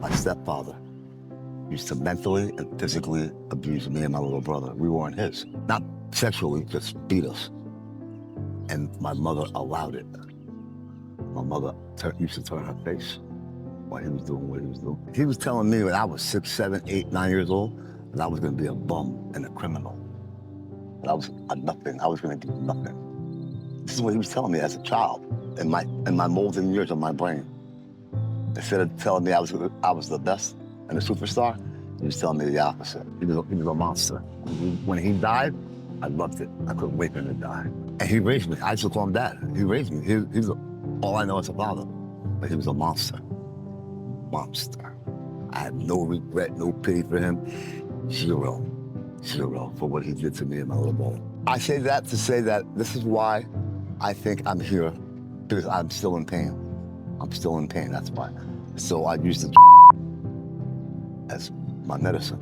My stepfather used to mentally and physically abuse me and my little brother. We weren't his. Not sexually, just beat us. And my mother allowed it. My mother used to turn her face while he was doing what he was doing. He was telling me when I was 6, 7, 8, 9 years old that I was gonna be a bum and a criminal. That I was a nothing. I was gonna do nothing. This is what he was telling me as a child in my molten years of my brain. Instead of telling me I was the best and a superstar, he was telling me the opposite. He was a monster. When he died, I loved it. I couldn't wait for him to die. And he raised me. I used to call him dad. He raised me. He was all I know as a father. But he was a monster. Monster. I have no regret, no pity for him. Zero for what he did to me and my little boy. I say that to say that this is why I think I'm here, because I'm still in pain. I'm still in pain, that's why. So I use the as my medicine.